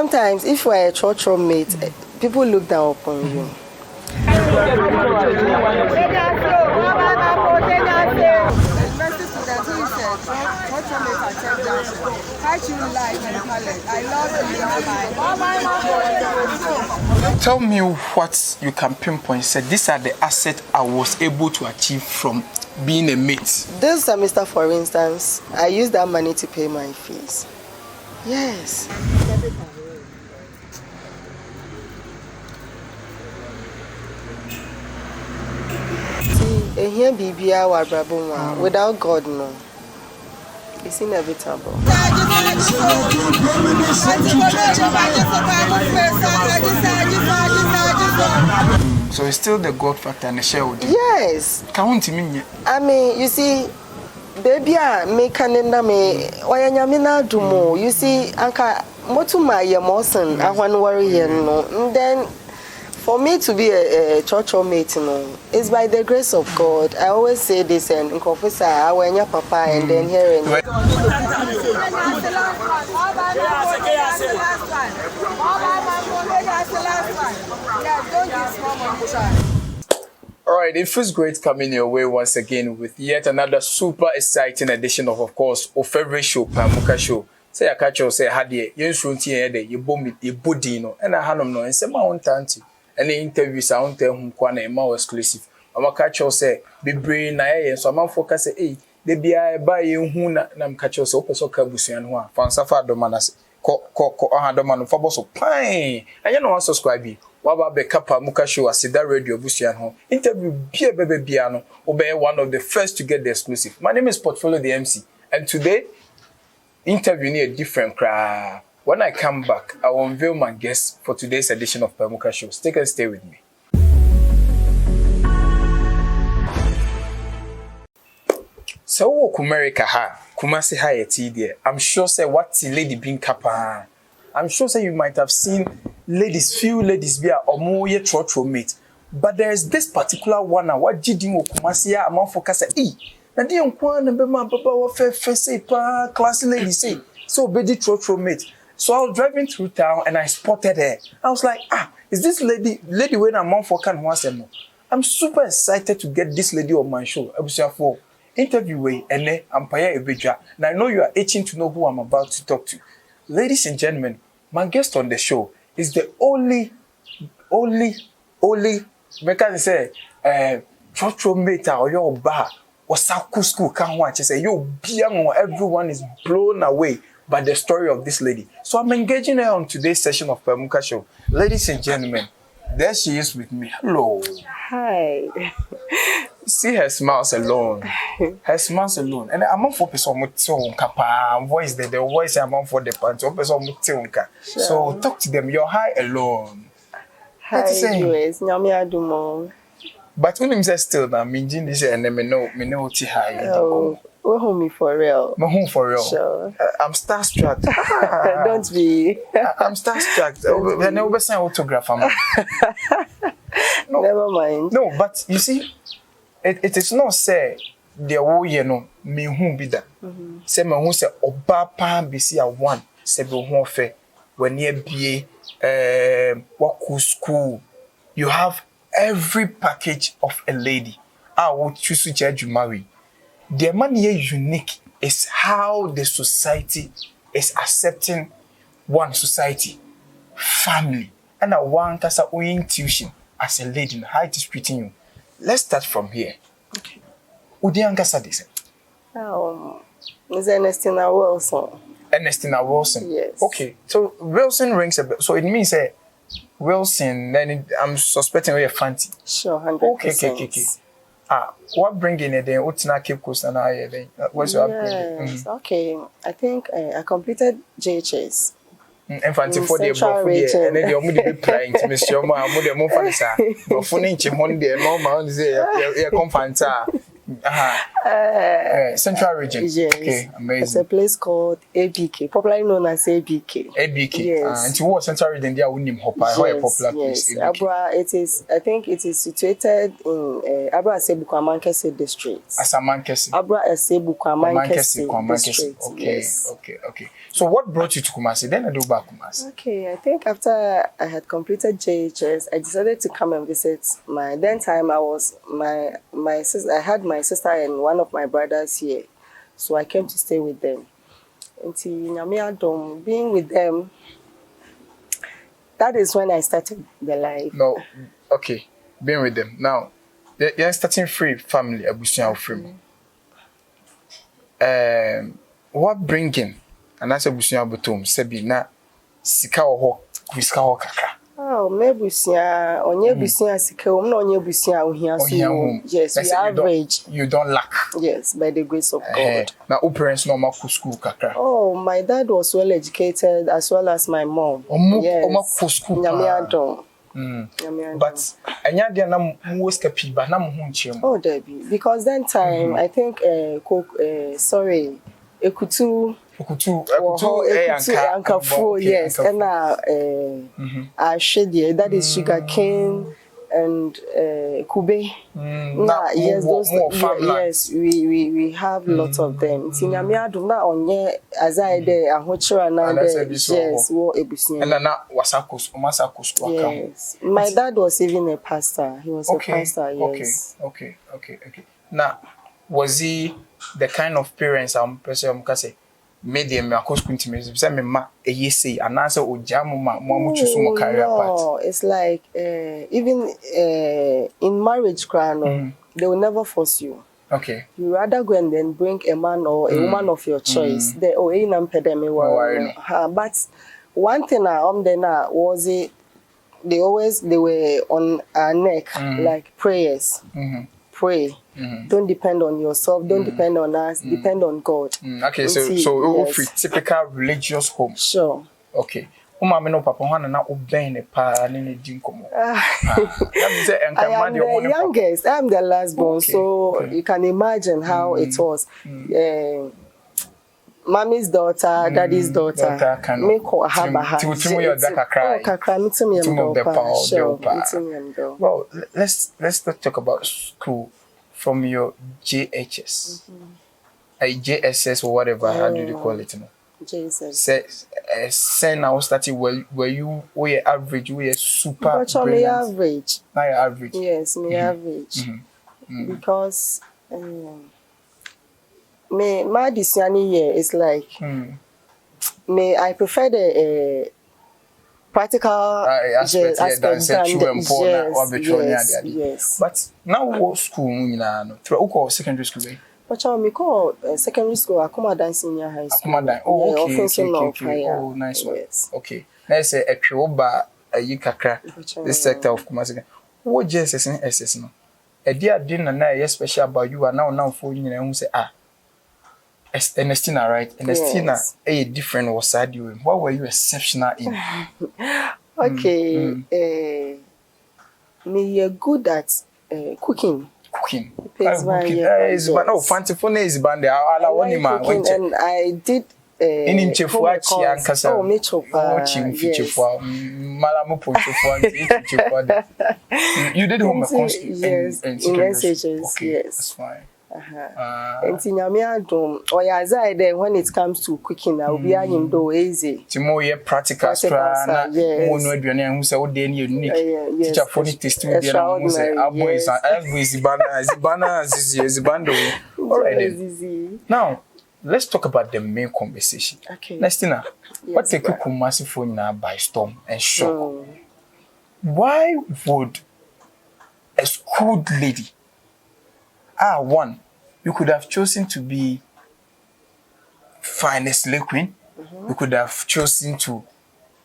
sometimes if we're a Trotro mate, people look down upon you. Tell me what you can pinpoint. Said these are the assets I was able to achieve from being a mate. This semester, for instance, I used that money to pay my fees. Yes. See, here BBA wa brabuma. Without God, no. It's inevitable. So it's still the God factor and the share with you. Yes. Count me. I mean, you see, baby, me kanenda me wayanyamina dumo. You see, anka motuma ye mosen ahwan worry here no. Then for me to be a church mate, no, it's by the grace of God. I always say this and confess when your papa and then here and all right, it feels great coming your way once again with yet another super exciting edition of course, our favorite show, Pamuka Show. Say I catch you say had ye front here, you bomb it, you budino, and I hanum no, and some own tanty. And the interviews I won't tell whom Kwana more exclusive. I'm catch you say, be brain, na so I'm focus say, hey, they be I buy you who nam catch you so cabusi and one. Fansafa domanas, co doman for boss of pine. And you know, one subscribe. Waba be kapa muka show Aseda radio busian home. Interview be bebe piano, obey one of the first to get the exclusive. My name is Portfolio the MC, and today interview near different crowd. When I come back, I will unveil my guest for today's edition of Pamuka Show. Take and stay with me. So America ha, Kumasi ha yeti there. I'm sure say what's the lady being kapa. I'm sure say you might have seen few ladies be or more ye Trotro mate. But there is this particular one now. What did you Kumasi ya among focus say? Na di onkwan be ma papa wa fe say pa class lady say. So be the Trotro mate. So I was driving through town and I spotted her. I was like, is this lady when I'm on for can once more? I'm super excited to get this lady on my show. For interview way and then Empire Ebedra. And I know you are itching to know who I'm about to talk to. Ladies and gentlemen, my guest on the show is the only, because say, Trotro mate or your bar or Saku school can't watch. Say, yo, everyone is blown away by the story of this lady. So I'm engaging her on today's session of Pamuka Show. Ladies and gentlemen, there she is with me. Hello. Hi. See her smiles alone. Her smiles alone. And I'm on for person voice the voice I'm on for the pants. So talk to them. You're high alone. Hi, US. Nyami adumo. But when I'm still now, me this and me know high. Oh. We're home for real. My home for real. Sure. I'm starstruck. Don't be. I'm starstruck. I never sign autograph. No. Never mind. No, but you see, it is not say the way you know me who be that. Say me who say oba pan be see a one. Say be who fe when you be work school. You have every package of a lady. I would choose to judge you marry. The money here unique is how the society is accepting one society, family, and a one casa intuition as a lady, how it is treating you. Let's start from here. Okay. Udianga Sadise. Is Ernestina Wilson. Ernestina Wilson. Yes. Okay. So Wilson rings a bell. So it means Wilson. Then I'm suspecting you're fancy. Sure, 100%. Okay. What bringing it then? What's not keep course and I what's your upgrade? Okay. I think I completed JHS. In fact, for the above, and then you're going to be playing to Mr. Yoma, I'm going to move on. But for Ninchi Monday, normal, you're confident. Central region. Yes. Okay, amazing. It's a place called ABK, popularly known as ABK. ABK. Yes. And what Central region there we name Hopa. How a popular place? Yes. Abra, I think it is situated in Abra Asebu Kwamankese district. Asamankese. Abra Asebu Kwamankese district. Okay, yes. okay. So what brought you to Kumasi? Then I do back Kumasi. Okay, I think after I had completed JHS, I decided to come and visit my. Then time I was my sister. I had my sister and one of my brothers here, so I came to stay with them. Until Nyame being with them, that is when I started the life. No, okay, being with them now. You're starting free family. Abusian free. What bringing? And that's Abusian Butum. Sebi na sika oho kuiska ho kakra. Oh, maybe onye busia sika na onye busia ohia so. Yes, we average. You don't lack. Yes, by the grace of God. Now, who parents no ma school kakra? Oh, my dad was well educated as well as my mom. Yes. School. But anya dia na mu skapi ba na mu hu nchiem. Oh, Debbie, because then time I think Ekutu Ankafu, yes, and Aseda, that is sugar cane and Kube. Yes, those yes, we have lots of them. Tinyamia do not onye Aseda Ahochira na yes, wo ebusin. And na wasakos. Yes. My dad was even a pastor. He was a pastor, yes. Okay. Now, was he the kind of parents say made them akos kunti say me ma eyese ananse ojamu ma mo choose mo career path? No, it's like even in marriage they will never force you. Okay. You rather go and then bring a man or a woman of your choice. But one thing was it they were on our neck like prayers. Pray. Don't depend on yourself. Don't depend on us. Depend on God. Okay, so yes. Typical religious home. Sure. Okay. No papa na obey pa ni din komo. I am the youngest. I am the last born, so you can imagine how it was. Mommy's daughter, daddy's daughter. Make her have a heart. Well, let's talk about school from your JHS. JSS or whatever, how do you call it? JSS. Say now started were you average, were super brilliant? Average. Now you're average. Yes, me average. Because my decision here is like I prefer the practical aspect yes. But now what school through secondary school? But I call secondary school Akomadan Senior High School. Akomadan. Okay. Oh, nice one. Yes. Okay. Let's say a Pioba Yikakra, this sector of Kumasi. What JSS and SS no? A dear dinner na special about you are now for you who say Ernestina, right? Ernestina, a different was sad you. What were you exceptional in? Okay. Me good at cooking. Cooking. Fancy phone is band. And I did. In Chefuachi and Casa. Oh, Mitchell. You did home yes, in messages. Okay, yes, that's fine. And when it comes to cooking, I will be him do easy. More practical, yes. Who say what they unique. Teacher for the test to all right. Now, let's talk about the main conversation. Okay. Nestina, what take you Kumasi phone now by storm and shock? Why would a schooled lady, one, you could have chosen to be finest queen. You could have chosen to.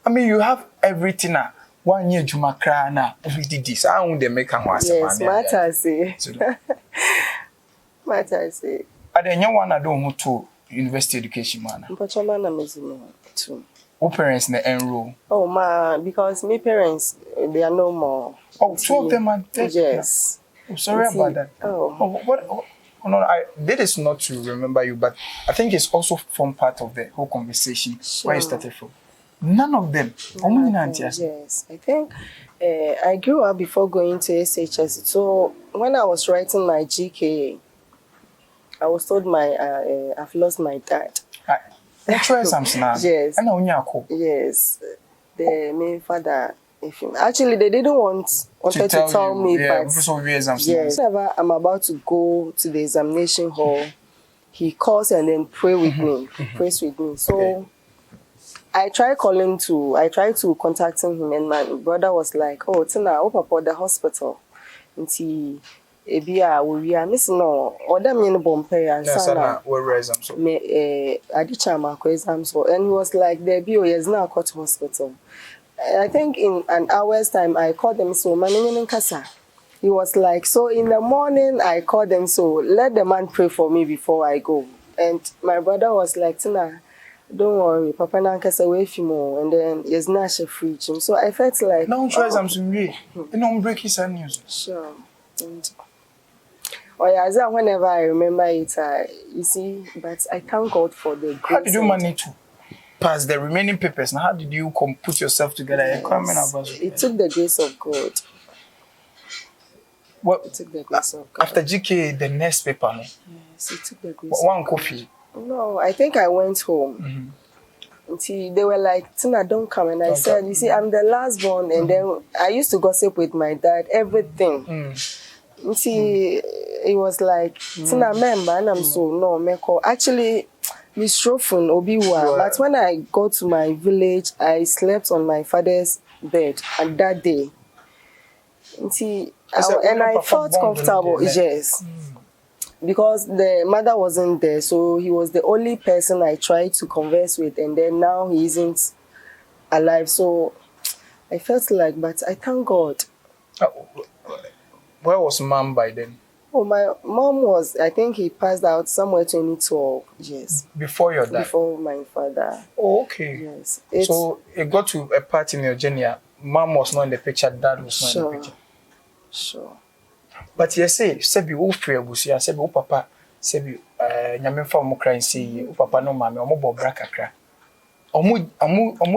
I mean, you have everything. 1 year Juma Krana, we did this. I won't make a yes, matters. Matters. I don't want to do to university education, man. But your man is too. Who parents na enroll? Oh, ma, because my parents they are no more. Oh, 2 of them are dead. Yes. Oh, sorry about that. Oh. Oh, no, this is not to remember you, but I think it's also form part of the whole conversation where you started from. None of them. Yes, I think I grew up before going to SHS. So when I was writing my GKA, I was told I've lost my dad. Yes. Yes. The main father. Actually, they didn't wanted to tell me, but yes, whenever I'm about to go to the examination hall, he calls and then prays with me. So I tried to contacting him, and my brother was like, "Oh, Tina, oh, Papa, the hospital." And he, Ebia, we are missing no, or them in the Bombay and Sana. I did chama exam so, and he was like, "The bio is now caught hospital." I think in an hour's time, I called them so, "Maninin Kasa." He was like, "So in the morning, I called them so, let the man pray for me before I go." And my brother was like, "Tina, don't worry, Papa Nankasa away from you, and then there's not a free gym." So I felt like, no, try something real. You don't break his news. Sure. And yeah, whenever I remember it, you see, but I thank God for the grace. How did you manage to pass the remaining papers? Now, how did you put yourself together? Yes. It took the grace of God. What? It took the grace of God. After GK, the next paper, no? Yes, it took the grace. One coffee. No, I think I went home. Until they were like, "Tina, don't come." And I said, "You see, I'm the last born." And then I used to gossip with my dad, everything. Until it was like, "Tina, member," and I'm so, no, Meko. Actually, Miss Trofun, Obiwa. But when I go to my village, I slept on my father's bed on that day. Until, and I felt comfortable, yes. Because the mother wasn't there, so he was the only person I tried to converse with, and then now he isn't alive. So I felt like, but I thank God. Where was mom by then? Oh, my mom was, I think he passed out somewhere 2012, yes. Before your dad? Before my father. Oh, okay. Yes. So it got to a part in your journey, mom was not in the picture, dad was not in the picture. Sure. But you say, Sebi, who free Busia, Sebi, who papa, Sebi, Yamefa, Mokran, say, who papa no mammy, or mobile bracacra. Omu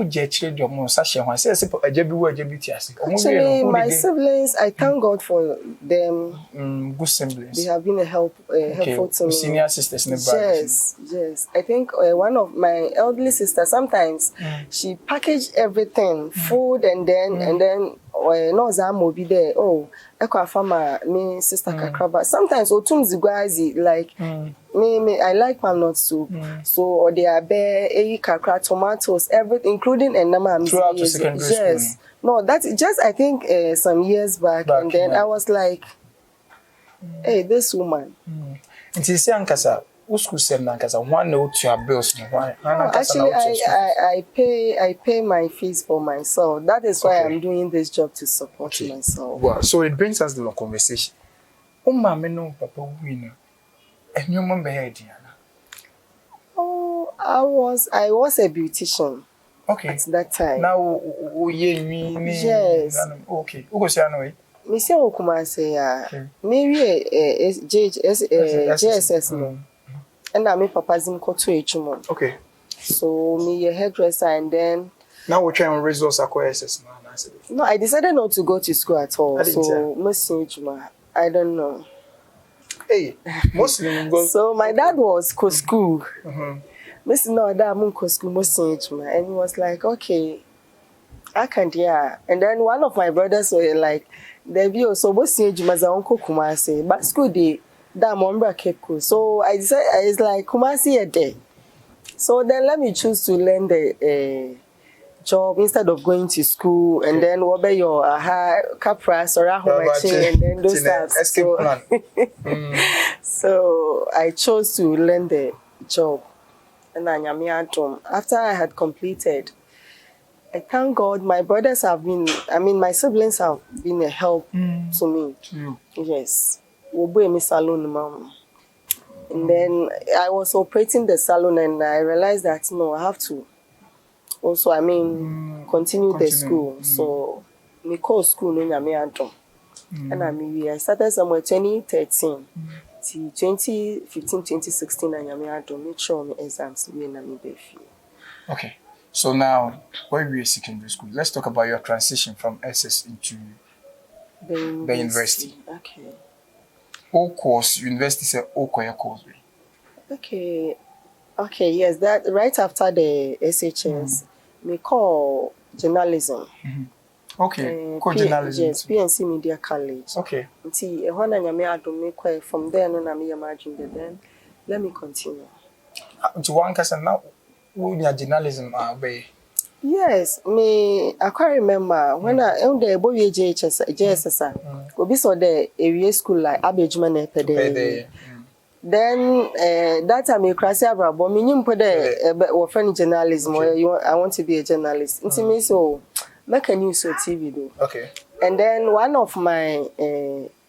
jechile do mo sashe ho say say ajabi wo ajabi tiase. Actually, my siblings, I thank God for them. Good siblings. They have been helpful to me. Senior sisters, brothers. Yes. I think one of my elderly sisters, sometimes she packaged everything, food, and then no Zamo be there. Oh, Eko Afama, me sister Kakraba. Sometimes Otum Ziguazi, like me, I like palm nut soup. So or they are bear, kakra, tomatoes, everything, including and nama. Throughout the secondary school. Yes. No, that's just I think some years back and then I was like, hey, this woman. And she say Ankasa, who school said Ankasa, one note to your bills. Actually, I pay my fees for myself. That is why I'm doing this job to support myself. Wow. So it brings us to the conversation. Mama no papa winner. And your mom beheaded. Oh, I was a beautician. Okay. At that time. Now, yes. Okay. Who goes here? Miss Okumase, maybe JSS no. And I make papa's in Kotu. Okay. So me a hairdresser and then. Now we're trying to raise those acquaintances. No, I decided not to go to school at all. I don't know. Hey, Muslim go. So my dad was go school. Miss no that I'm go school and he was like, okay, I can't And then one of my brothers were like, there be also uncle Kumasi, but school day that member kept cool. So I decided I was like Kumasi a day. So then let me choose to learn the job instead of going to school and then what about your capras or and then those stuff. So I chose to learn the job. And after I had completed, I thank God my brothers have been, my siblings have been a help to me. Yes. Salon, mom. And then I was operating the salon and I realized that no, I have to also, continue the school. So, me call school no nyame adom. And I started somewhere 2013 2015, 2016, and I had to make sure my exams were na me be free. Okay. So now, when we were secondary school, let's talk about your transition from SS into the university. Okay. All course, university say all course. Okay. Okay, yes, that right after the SHS, me call journalism. Okay, call journalism. Yes, PNC Media College. Okay. See, when I am from there, no, I'm imagine then. Let me continue. To one person now, who your journalism be? Yes, I can't remember when I on the boy JSS. Obi saw the area school like Abejman Pede. Then that time you crash abroad, but me put the friend journalism. I want to be a journalist. Into me so make a news or TV though. Okay. And then one of my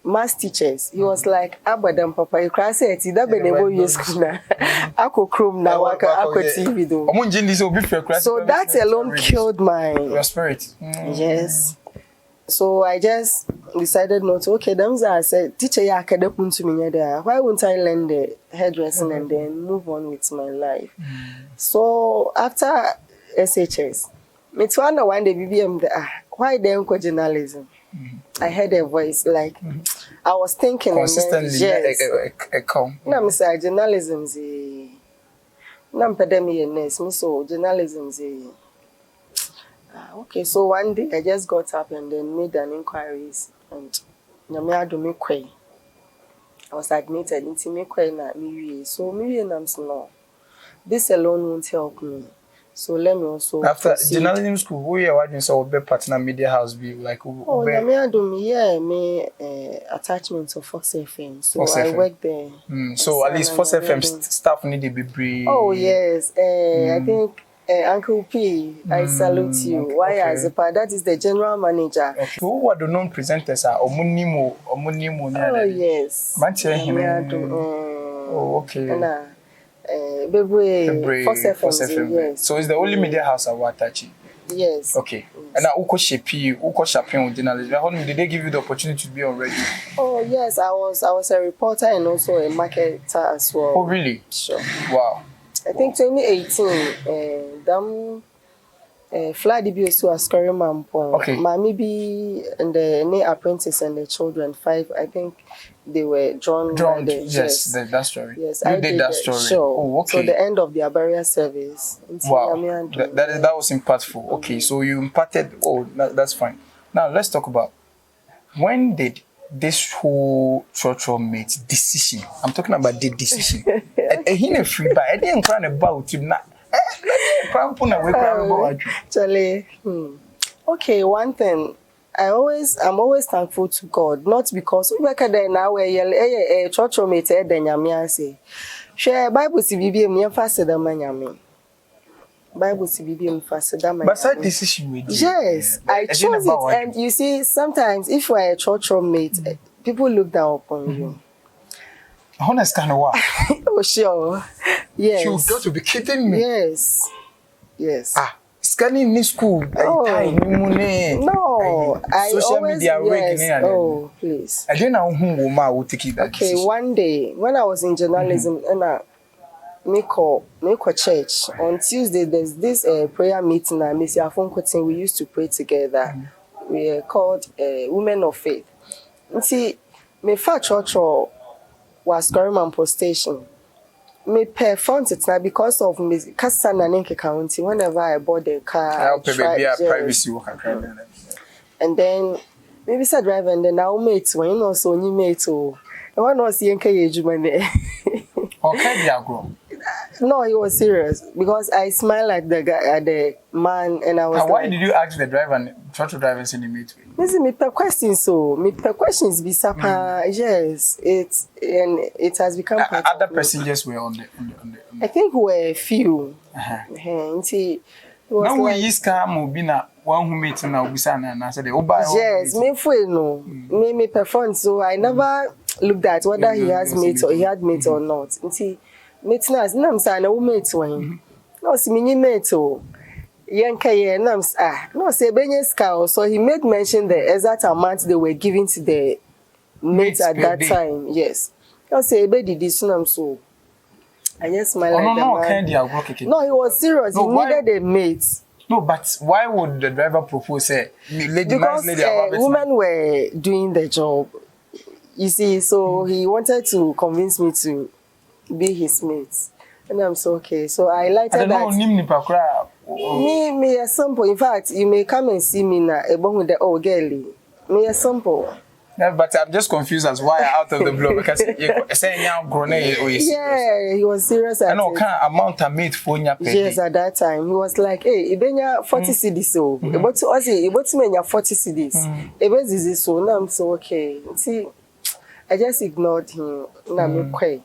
math teachers, he was like, Abadam Papa, you crash it, that be the boy school now. Ako chrome now, ako TV though. So that alone killed my spirit. Yes. So I just decided not to. Okay, then I said, teacher, ya academic to me there. Why wouldn't I learn the hairdressing and then move on with my life? So after SHS, me too one day BBM why then go journalism? I heard a voice like I was thinking consistently. Yes. No, me say journalism is no pedemi nurse. Me so journalism is. Okay, so one day I just got up and then made an inquiries and I was admitted into me na me. So me and I'm no. This alone won't help me. So let me also after proceed. Journalism school, who you watching so be partner media house be like me attachment to Fox FM. So Fox I FM. Work there. So at least Fox FM staff need to be brief. Oh yes. I think Uncle P, I salute you. Why as a part? That is the general manager. Okay. Who are the known presenters are Omunimo. Oh yes. Oh okay. Fox FM. Yes. So it's the only media house I want touching. Yes. Okay. And now Uko Shaping with journalism. How did they give you the opportunity to be on radio? Oh yes, I was a reporter and also a marketer as well. Oh really? Sure. Wow. I think 2018, fly DBS to Ascari Mampong. Okay. Mommy be and the apprentice and the children 5. I think they were drawn. Yes, that story. Yes, I did that story. Sure. Oh, okay. So the end of their barrier service. Wow. That was impactful. Okay, so you imparted. Oh, that's fine. Now let's talk about when did this whole Trotro mate decision. I'm talking about the decision. He free by I didn't cry about him now. Charlie. Okay, one thing. I'm always thankful to God, not because we back there now where Trotro mate then say. Share Bible CBB me faster than my Bible CBB faster than my. But that decision we did. Yes, I chose it, and you see, sometimes if you are a Trotro mate, people look down upon you. Honest kind of what? Oh sure, yes. You got to be kidding me. Yes, yes. Scanning in school. No, I social always, media yes. Oh, please. I don't know who will take it. Okay, one day when I was in journalism, and I make a church on Tuesday. There's this prayer meeting. And Miss Yafon we used to pray together. We are called Women of Faith. You see, my father church was Gorimampo Station. Me pay front it now because of me Kasana Nenke County. Whenever I bought the car, I privacy and then maybe start driving. And then now mates when you know so you mate oh, I want to see NK Jumane. Okay, grow. No, he was serious because I smiled at the guy, at the man, and I was. And why did you ask the driver and try to drive us in the meet? Listen, me per questions so me per questions be sapa. Yes, it has become. Other passengers were on the. I think we were a few. See, now we use car mobina one who meets now Bisana and I said, "Oh, yes, me for no, me perform so I never looked at whether he has mate or he had mate or not. See. Mate nas nam sa na wo mate wan no si minyi mate o yenka ye nam no say benye ska so he made mention the exact amount they were giving to the mate at that time. Yes, I say, baby, this one so. I just smile like that. No, he was serious. He needed a mate. No, but why would the driver propose? Because women were doing the job. You see, so he wanted to convince me to be his mate. And I'm so okay. So I liked that. Me a sample. In fact, you may come and see me now. With the old girlie. Me a sample. Yeah, but I'm just confused as why out of the blue because saying now grown. Yeah, he was serious. I know kind of amount of mate for your pay. Yes, at that time he was like, "Hey, you 40 cedis so, about to us, about to me 40 cedis. About this so now I'm so okay." See, I just ignored him. Now me quay.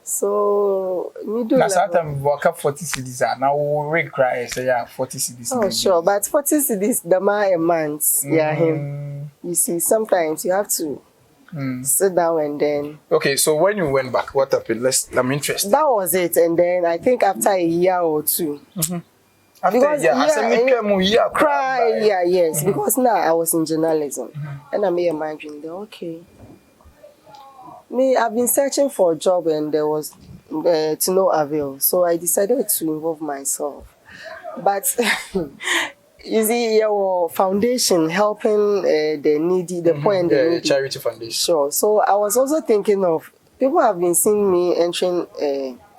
So me do. Last time walk up 40 cedis. Now we cry say yeah 40 cedis. Oh sure, but 40 cedis the man a month. Yeah him. You see, sometimes you have to sit down and then. Okay, so when you went back, what happened? I'm interested. That was it, and then I think after a year or two. After because yes, because now I was in journalism, and I made a mind dream. Okay, I've been searching for a job, and there was to no avail, so I decided to involve myself, but. You see, your foundation helping the needy, the poor and the needy. Charity foundation. Sure. So I was also thinking of people have been seeing me entering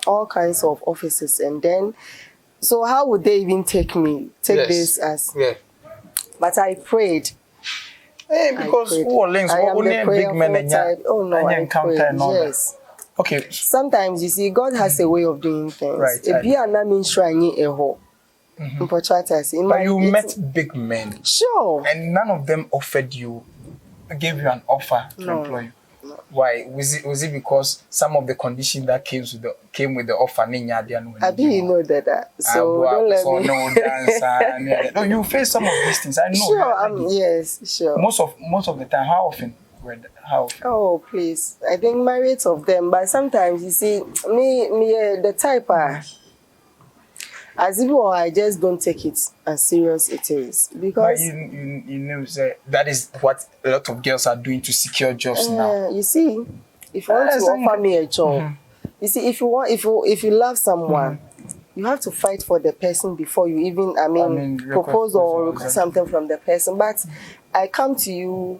all kinds of offices, and then, so how would they even take this as? Yeah. But I prayed. Hey, because who links? I am the big men and oh no, I prayed. Yes. Okay. Sometimes you see, God has a way of doing things. Right. If you are not shrine a hole. But you met big men. Sure. And none of them gave you an offer to employ you. No. Why? Was it because some of the conditions that came with the offer? I didn't know that. So don't let me. No, you face some of these things. I know. Sure. Yes. Sure. Most of the time, how often? Oh, please. I think myriads of them. But sometimes you see, me the type as if I just don't take it as serious it is because but you know that is what a lot of girls are doing to secure jobs now. You see, if you want to offer me a job, you see, if you love someone, you have to fight for the person before you even propose or request something from the person. But I come to you.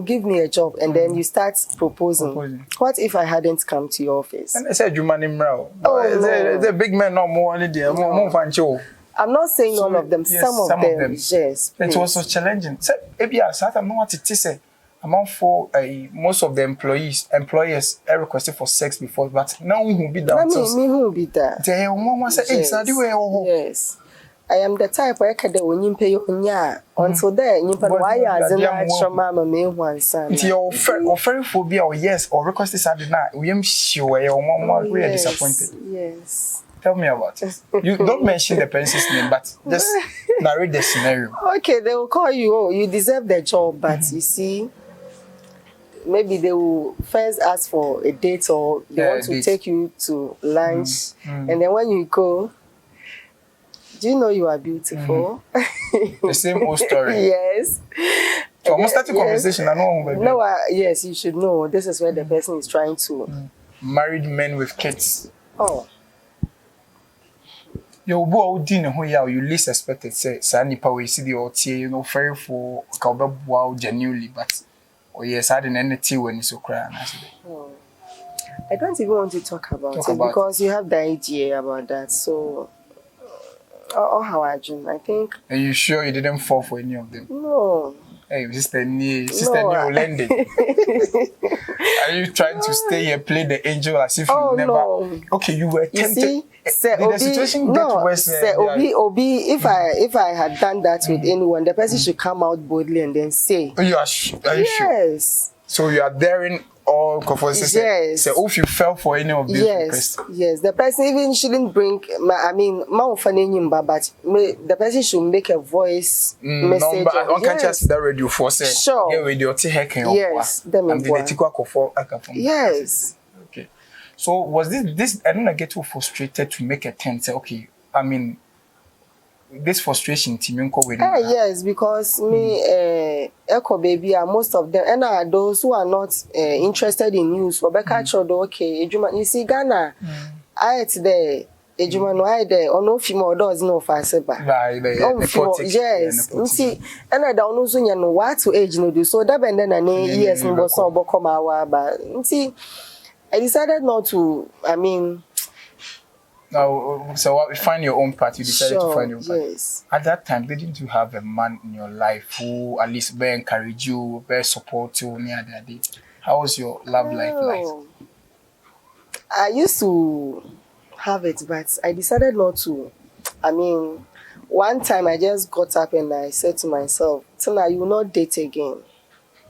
Give me a job, and then you start proposing. What if I hadn't come to your office? And I said, "You man, the big men no more only there. I'm not saying all of them. Yes, some of them. Yes, it was so challenging. So, I'm not what it is. Among for most of the employers requested for sex before, but now who be that? Me who be that? Yes. I am the type where when you pay your until there, you put why as an extra mamma may one son. Your offering phobia or yes, or request is at the night. We am sure your mom we are disappointed. Yes. Tell me about it. You don't mention the person's name, but just narrate the scenario. Okay, they will call you, oh, you deserve the job, but you see, maybe they will first ask for a date or they want to take you to lunch. And then when you go, do you know you are beautiful? The same old story. Yes. So almost start a conversation. I know. Baby. No, yes, you should know. This is where the person is trying to. Married men with kids. Oh. Your boy didn't who you least expected. Say, Sandy Power, see the old fair for wow genuinely, but yes, I didn't end the tea when it's so crying. I don't even want to talk about it because you have the idea about that. So. Or how I think. Are you sure you didn't fall for any of them? No. Hey, sister New landed. Are you trying to stay here, play the angel as if you never? No. Okay, you were tempted. You see, did the situation get worse? Obi, if I had done that with anyone, the person should come out boldly and then say. Are you sure? Yes. So you are daring all conferences. Yes. So if you fell for any of these requests. Yes. The person even shouldn't bring. But the person should make a voice message. No, but I can't just that radio for say. Sure. Get radio yes. Yes. Okay. So was this? I don't get too frustrated to make a 10. Say okay. this frustration team with yes, because me echo baby are most of them and those who are not interested in news for catch okay you see Ghana I there ejuma no I there or no female does no faseba yes see and I don't know so you know what to age no do so that and then years no so come our see I decided not to now, so find your own path. You decided to find your own path. Yes. At that time, didn't you have a man in your life who at least bear encourage you, bear support you near that day? How was your love life like? I used to have it, but I decided not to. One time I just got up and I said to myself, Tina, you will not date again.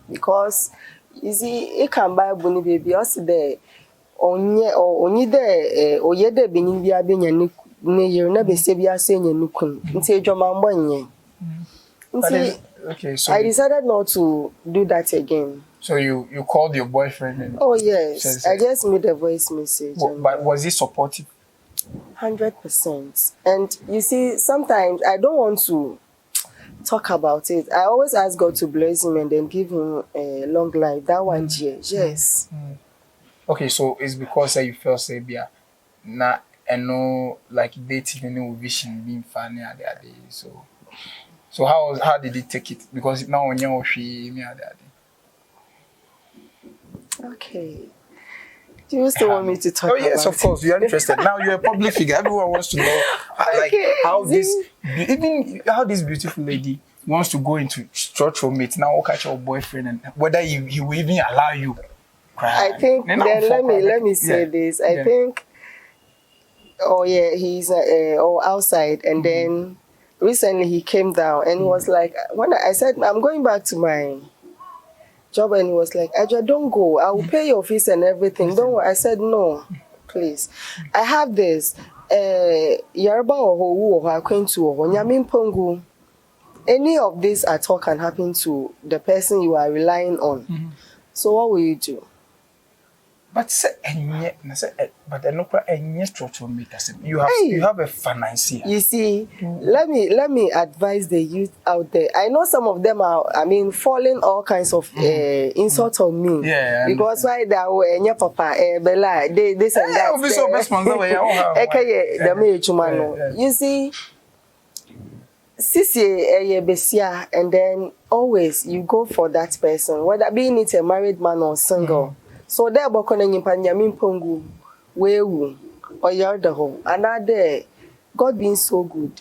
Because, you see, it can buy a bunny baby, also there. Onye de oyede benin bia benya ne yer na be se bia se nya nukun nti edwoma mbonye okay, so I decided not to do that again. So you called your boyfriend and oh yes, I just made a voice message. But was he supportive? 100%. And you see, sometimes I don't want to talk about it. I always ask God to bless him and then give him a long life. That one year, yes. Okay, so it's because you felt say na and no like dating no vision being funny at that day. So how did he take it? Because now when you me at that day. Okay. Do you still want me to talk? Oh yes, of course. You are interested. Now you're a public figure. Everyone wants to know like how this beautiful lady wants to go into Trotro mate now catch your boyfriend and whether he will even allow you. I think then let me say this. I think he's outside and then recently he came down and he was like when I said I'm going back to my job and he was like Aja, don't go. I will pay your fees and everything. Don't worry. I said no, please. I have this Yarba or Akwentu or Nyamimpongu. Any of this at all can happen to the person you are relying on. So what will you do? But you have a financier. You see, let me advise the youth out there. I know some of them are, falling all kinds of insults on me. Yeah. Because why they are papa bella they say that. You see, sisi besia and then always you go for that person, whether being it a married man or single. So there bokona nyimpa nyamimpongu wewu oyarda ho another God being so good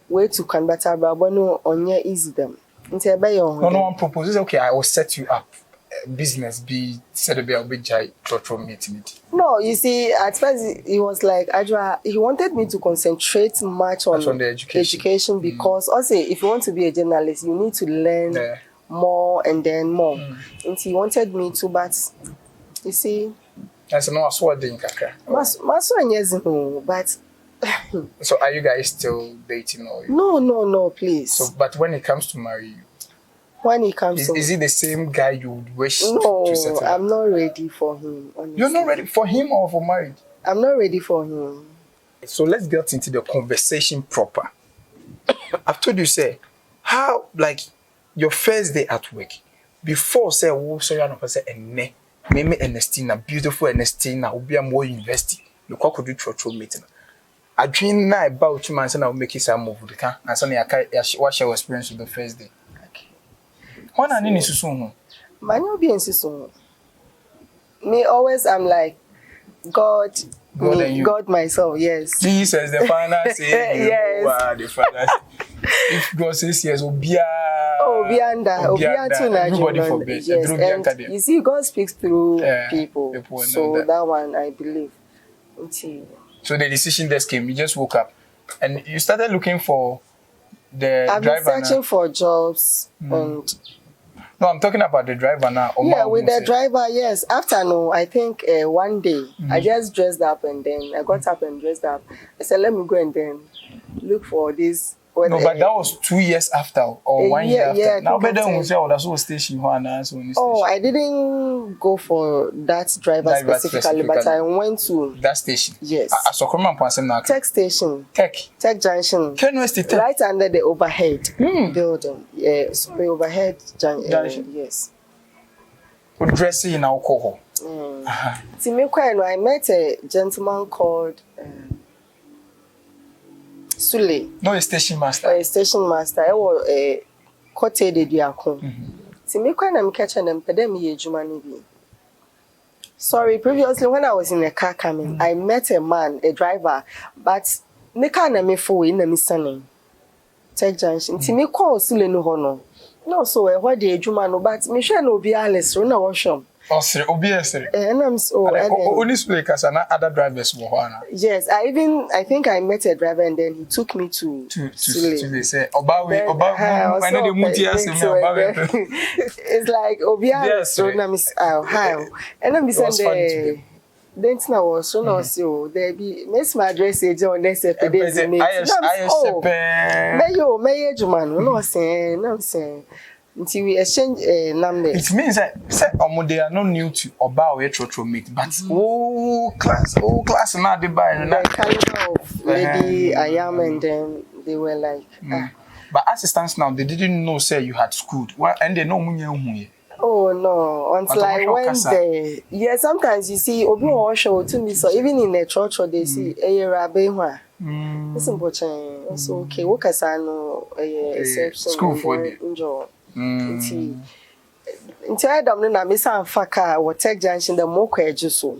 way to can better no onye easy them nti ebe yo no one proposes okay I will set you up business be said to be a big Trotro meeting. No, you see, at first he was like Ajwa, he wanted me to concentrate much on the education because also if you want to be a journalist you need to learn more and then more. And he wanted me to, but you see, that's no swording kaka. But so are you guys still dating or? No, please. So, but when it comes to marry you, is he the same guy you would wish to settle? No, I'm not ready for him. Honestly. You're not ready for him or for marriage? I'm not ready for him. So let's get into the conversation proper. I've told you, say, how like your first day at work before say so you know say Meme Ernestina, beautiful Ernestina, will be a more university. You could do Trotro meeting. I dream now about 2 months and I'll make it some move. And suddenly I watch your experience with the first day. Okay. When I need to soon. Man, be in season. Me always, I'm like, God myself, yes. Jesus, the final say, yes. Wow, the final. If God says yes, everybody forbids. Yes. And you see, God speaks through people. So that one, I believe. So the decision just came. You just woke up, and you started looking for the driver. I've been searching for jobs and. No, I'm talking about the driver now. Yeah, with the driver, yes. After I think one day, I just dressed up and then I got up and dressed up. I said, let me go and then look for this No, but that was 2 years after or 1 year after. Yeah, Now, better we say, oh, that's what station one and so on. Oh, I didn't go for that driver specifically, but I went to that station. Yes. I saw come now. Tech station. Tech Junction. Ken West Tech. Right under the overhead building. Yeah, sorry, overhead junction. Yes. What dressing in alcohol? I met a gentleman called Sule. No, a station master. A station master. I was a Kote de Diakon. Timikwa I'm catching them, pedemi Jumani. Sorry, previously when I was in a car coming, I met a man, a driver, but Nika na me fo in the missing Tech Junction. Timikwa Sule no hono. No, so what the Jumano, but Michelle no be Alice, Runa Washam. Oh, sir, obviously. And I'm so only speakers and other drivers. Yes, I think I met a driver and then he took me to say Obawe I know the Mutias it's like Obia so na miss how and I'm saying then I was so no so there be miss my address on this episode me Juman no saying until we exchange number. It means that they are not new to Obawe Trotro mate, but class now they buy the caliber of lady I am, and then they were like But assistants now they didn't know say you had schooled. And they know munye. Oh no, until I went there. Yeah, sometimes you see obi won show to me, so even in the Trotro they see rabbe hwa. It's important. So okay, what kasa no exception school for enjoy. Until I don't know, I miss a faka or Tech Junction, the more just so.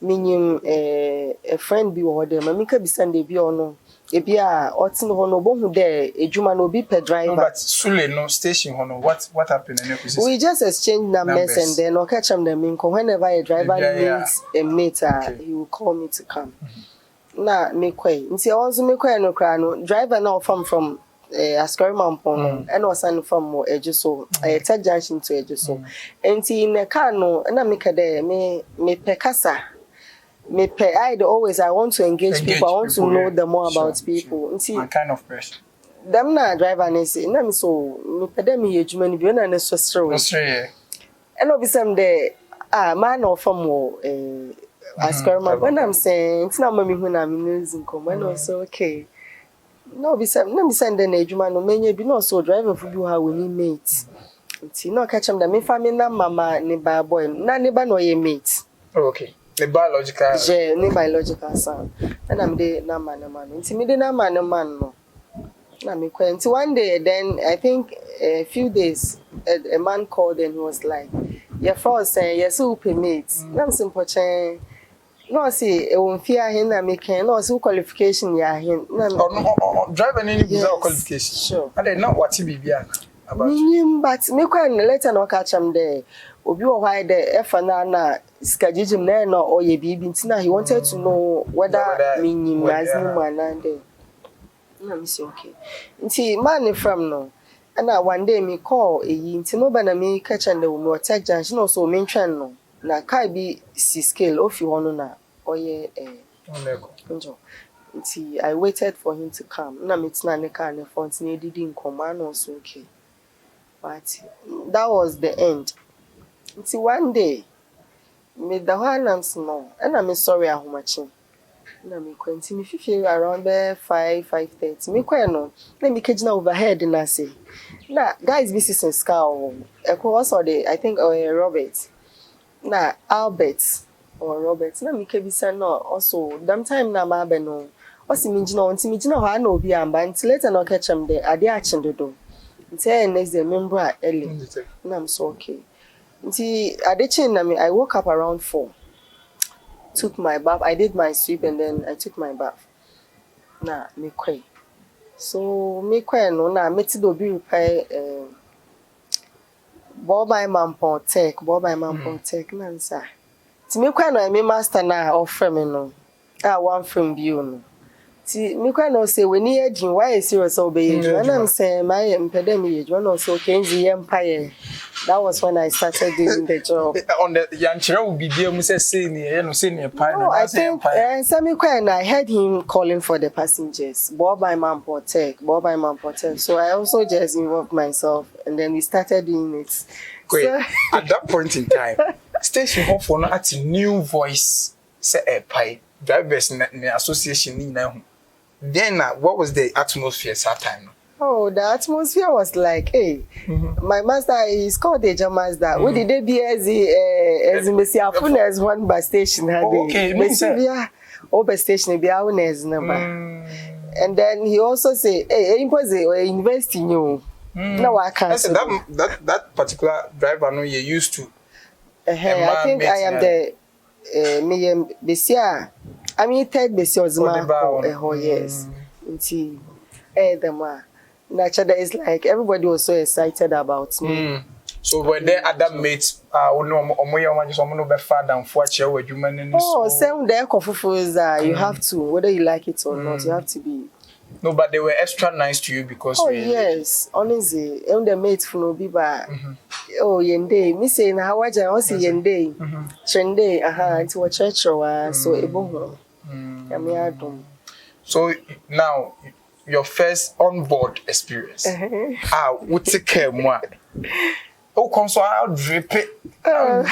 Meaning a friend be order, Mamika be Sunday be or no. If you are Otton Hono there, a Juman will be per driver. But Sule no station Hono, what happened? We just exchange numbers and then I'll catch them the minko. Whenever a driver needs a meter, he will call me to come. Nah, make way. Until also make way no crano. Driver now from Askari Mampon and was from Ejuso, a Tech Junction to Ejuso. And in a car no, and I make a day, me pecasa. Me pe I always I want to engage people, I want to know them more about people. My kind of person. Them na driver and say, no, so me pedemi ejumani bi na ne so stroll. And obviously there man or from Askari Mampon. When I'm saying it's not mommy when I'm using come, and also okay. No, be send the ejuma no menye bi no so driver for bi ha we ni mate. Nti no catch am da me family na mama ne ba boy na ne ba no ye mate. Okay. The biological. Je, ne biological son. And I'm de na man man. Nti me de na man no. Na me kwa. Nti one day then I think a few days a man called and he was like, "Your first saying yes who pay mates." Na simple chen. No, see, it won't fear him and make no so qualification. Yeah, him. No, driver any qualification. Sure. And then not what he be but me quite later no catch him there. Obi o why the na skajijim na no or ye bibi ntina he wanted to know whether me as no man and then. Na me say okay. Nti man from no. And one day me call nti no ba na me catch and the wo Tech Junction no so me twan no. Na kai bi si scale ofi hono na oye njo nti I waited for him to come na metina ne car ne front na edidi nkoma no so okay but that was the end nti one day me da hanam no na me sorry ahomachi na me kwenti me fifi around there 5:30 me kwa no na me kejina overhead na say na guys be since scar e ko also the I think Robert na Albert or Robert na mike bisa no also them time na ma be no osi mi gina ho na obi amba nti later no catch am there ade a chendodo nti next day member early na I'm so okay nti ade chen na me I woke up around 4 took my bath I did my sweep and then I took my bath na me kwe so me kwe no na meti do bi repair Boba Mampon Tech, Nansa. To me, quite no, me master na offer me no. One from view no. See, me quite no say when you why is serious obey. And I'm saying my impediment, one also Kenzi Empire. That was when I started doing the job. On the Yanchira will be there, Mr. Senior, and senior pie. No, I think Sammy and I heard him calling for the passengers. Bob by Man Portek. So I also just involved myself, and then we started doing it. Great. So, at that point in time, station hall for not at new voice say a pie drivers in the association now. Then what was the atmosphere at that time? oh, the atmosphere was like, hey, my master is called the Jam Master. What did they be as Messi as one bus station? Okay, bus station be our number. And then he also say, hey, invest in you. No, I can't. That particular driver, no, you used to. I think I am the Bessia. I mean, third Bessia was my yes. Naturally, it's like everybody was so excited about me. So when they other mates, oh, same there, you have to, whether you like it or not, you have to be. No, but they were extra nice to you because. Oh yes, honestly, I'm the mate for no biba. Oh yende, me say na hawaja, I see yende, trende, into a Trotro, so ebo. So now, your first on-board experience. What take care more? Oh, come so I'll drip it. Oh,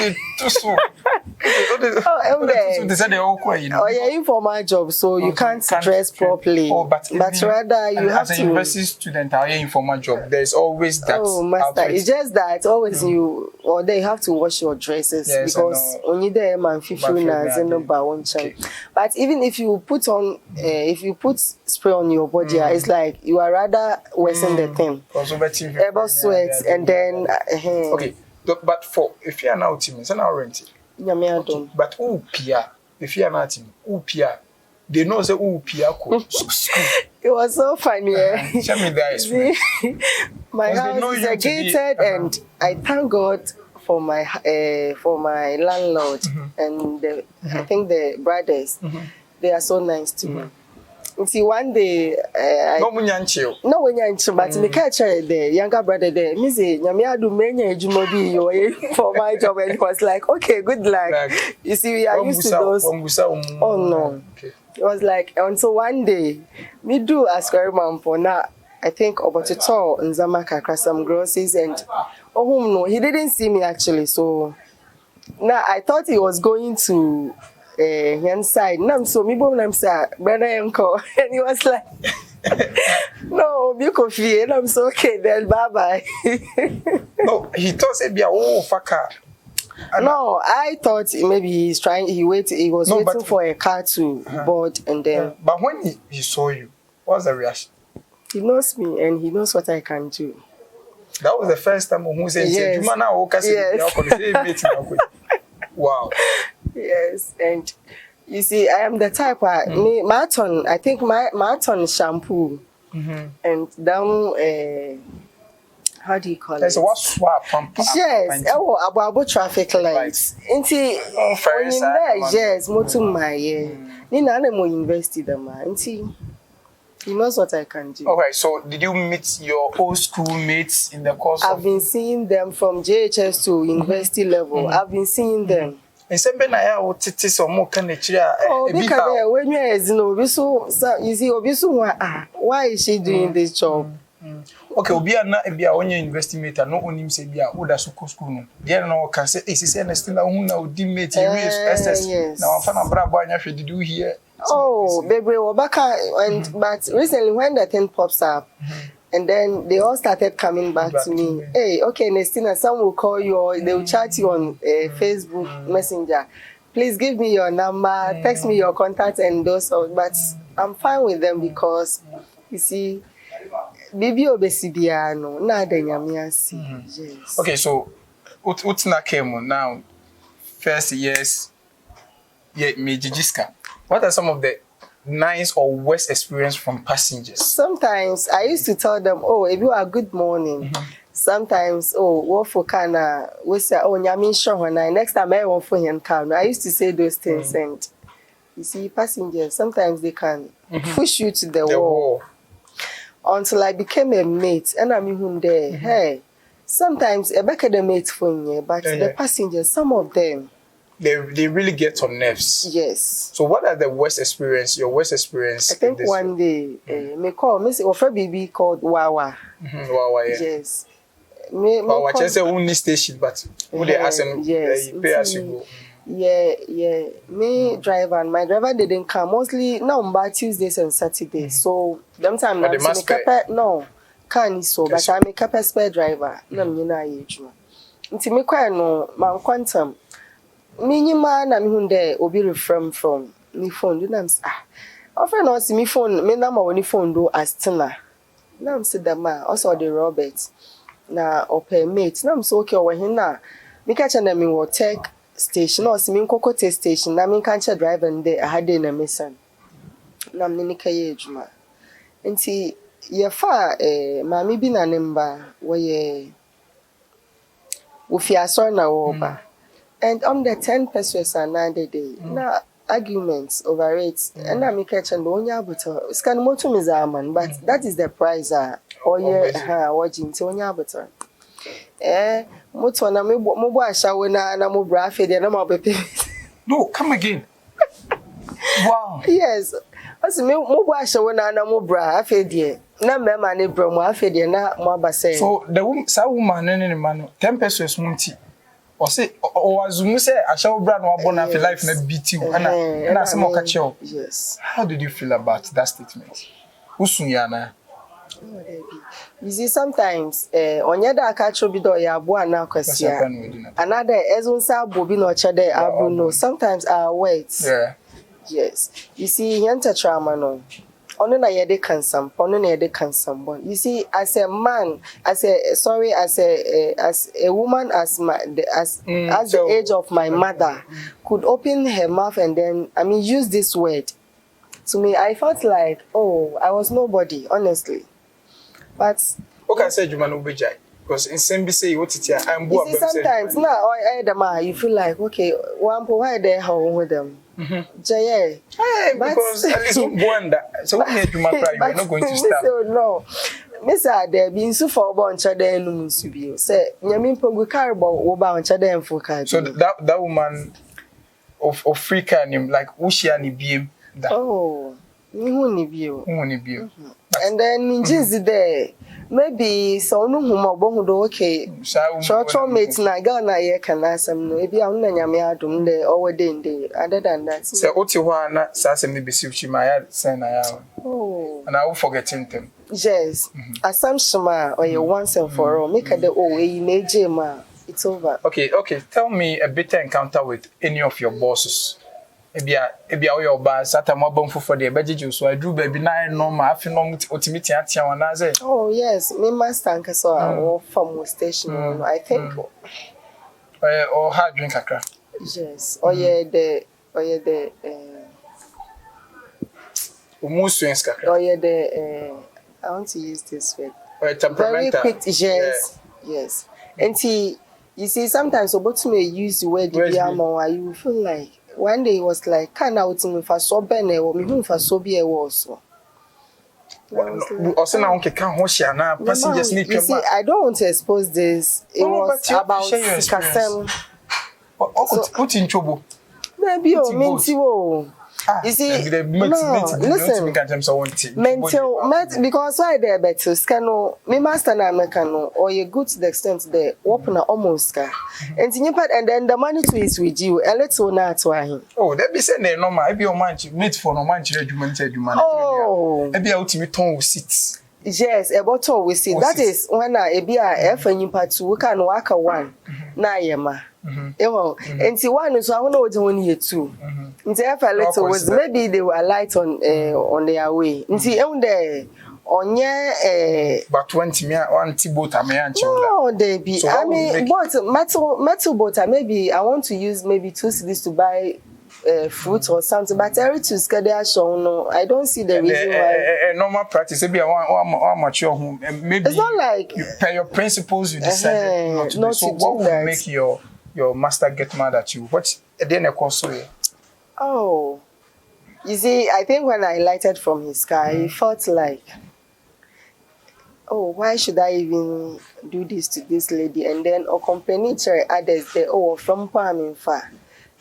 yeah, informal job, so you can't dress properly. Oh, but rather you have to. As a university student, our informal job, there's always that. Oh, master, outfit. It's just that always you or they have to wash your dresses because only there man 15 and no by one time. But even if you put on, if you put spray on your body, it's like you are rather wasting the thing. Ever sweat and then. Okay, but for if you are now team, it's not rented. Okay. But Pia, if you are not team, Pia, they know the Pia code. It was so funny. Tell me that experience. My house is gated, and I thank God for my landlord and I think the brothers. They are so nice to me. See, one day, no when but me catch the younger brother there. Me say, "Nyame adu menya ejumobi yo for my job," and he was like, "Okay, good luck." You see, we are used to those. Oh no, it was like until one day, me do ask man for now. I think about it all in Zamaka, some groceries, and no, he didn't see me actually. So now I thought he was going to. Inside. So me I'm say brother uncle and he was like no be coffee and I'm so okay then bye bye. No, he thought it be a fucker. No, I thought maybe he was waiting for a car to board and then but when he saw you, what was the reaction? He knows me and he knows what I can do. That was the first time who said yes. Wow. Yes, and you see, I am the type me Martin. I think my Martin shampoo and down how do you call it? There's what swap yes, about traffic lights. Inti yes, motu my ni na mo invest them inti. He knows what I can do. Okay, so did you meet your old school mates in the course I've been seeing them from JHS to university level. I've been seeing them. And something I have to some more kind of oh, because when you you see, why is she doing this job? Okay, Obia na ebia onye investigator no onim se bia wo da so school no. There no can say is na still hu na odi mate SS. Na wan fa na bra boy anya hwe did you hear? Oh, baby, Wabaka and but recently when the thing pops up and then they all started coming back to me. Hey, okay, Nestina, some will call you or they will chat you on Facebook Messenger. Please give me your number, text me your contact and those. But I'm fine with them because you see, Bibi Obesibiano, yes. Okay, so what's not came now? First years, Mejijiska. What are some of the nice or worst experience from passengers? Sometimes I used to tell them, oh, if you are good morning. Sometimes, oh, what for kana we say, oh, nyami show next time I want for him come. I used to say those things and you see, passengers sometimes they can push you to the wall. Until I became a mate and I'm even there. Hey, sometimes a back of the mate phone, but the passengers, some of them, they really get on nerves. Yes. So what are the worst experience? Your worst experience? I think one day, me call me say offer baby called Wawa. Wawa, yeah. Yes. Wawa just say only station, but who they ask them? Yes. Pay as you go. Yeah. Me driver and my driver didn't come mostly now by Tuesdays and Saturdays. So them time but no can so but I make up a spare driver. Na me na yeju. Nti me kwa no man quantum. Minima na me hunde obi reframe from me phone do nam offer no see me phone me na ma woni phone do as tina nam see da ma also the Robert na ope mate nam so okay o hin na me catch na me wo tech station or see me kokote station na me kan che driver nde ahade na me san nam ni kaye ejuma nti ye fa ma me bi na nemba wo ye wo fi asor na wo ba. And on the 10 pesos another day, na arguments over it. And I make a change on your butter. Scan motor is a man, but that is the price. Or yeah, watching to on your butter. Motor na mobile shower na mo bra fed and I'm up. No, come again. Wow. Yes. As me mobile shower na mo bra fed ye. Na me man e bro mo fed ye na mo abase. So the woman any man 10 pesos munti. Or say, or as you say, I shall brand one born after life not beat you. And I some catch you. Yes. How did you feel about that statement? Usunyana. You see, sometimes, on your da catch you do ya buana kwasia. Another ezunsa bobi no chade abu no. Sometimes our words. Yeah. Yes. You see, yanta trauma no. Onu na yede kansam, onu na yede kansam bon. You see, as a man, as a woman, as the age of my mother, could open her mouth and then, use this word. To me, I felt like, oh, I was nobody, honestly. But okay, I said you man ubejai. Because in Sembi say what it here, I'm you see, sometimes now you feel like, okay, why they how with them. Hey, because at least wonder. So what made you cry? You're not going to stop. No. Miss there been so for bunch of them no musubi. Say, Yamin Pogu Carbo over on Chadem for Kai. So that woman of Africa name like Ushia Biem. Oh, Muni Bio. And then Ninjas there. Maybe so no whom do okay. Trotro mates na Ghana ye can ask them. Maybe I'm not yammy de over day. Other than that, so Otiwana Sassam maybe si my send I am. Oh, and I will forget him. Yes, assumption or you once and for all. Make a the way major ma. It's over. Okay. Tell me a bitter encounter with any of your bosses. Ebia your boss at a mobile for the budget, so I drew baby 9 normal after no ultimate at Tiana. Oh, yes, me master and so from station. I think or hard drink a crack. Yes, or the I want to use this word. Very quick, yes. And you see, sometimes about me use the word you feel like. One day it was like, can out in for so bene or me whom for so be a also. Also, now passengers need you see, I don't want to expose this. It was about Kasem. Put in trouble. Maybe you you see, listen, because why they better scano, me master na mechano, or you go to the extent there, open almost car. And then the money to is with you, a little not to him. Oh, that be said, no, my be your man, meet for no man, oh, maybe ultimate tone seats. Yes, a bottle we see. That is when I be a F and you part 2, we can work a 1. Na yema. And see one is I don't know what only 2. Into F a little was maybe they were light on their way. See on there on yeah but 20 me one boat I may no they be so I mean but metal boat maybe I want to use maybe 2 cedis to buy fruit or something, but every to schedule show no, I don't see the reason why. Normal practice, maybe or mature home, maybe it's not like you pay your principles. You decided not to do. So what would make your master get mad at you? What then a console? Oh, you see, I think when I lighted from his car, he felt like oh, why should I even do this to this lady? And then or company to others, they from Palm far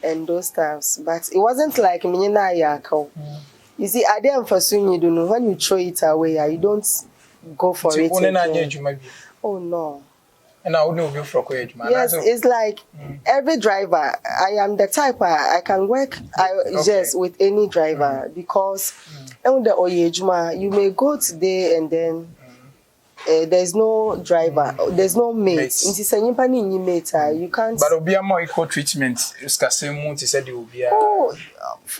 and those stuffs. But it wasn't like me na yako. You see, I didn't pursue you, don't know when you throw it away, you don't go for it again. Oh no. And I would know for yes, it's like every driver. I am the type I can work just with any driver because you may go today and then there's no driver, there's no mate. You can't. But it'll be a more equal treatment. Oh,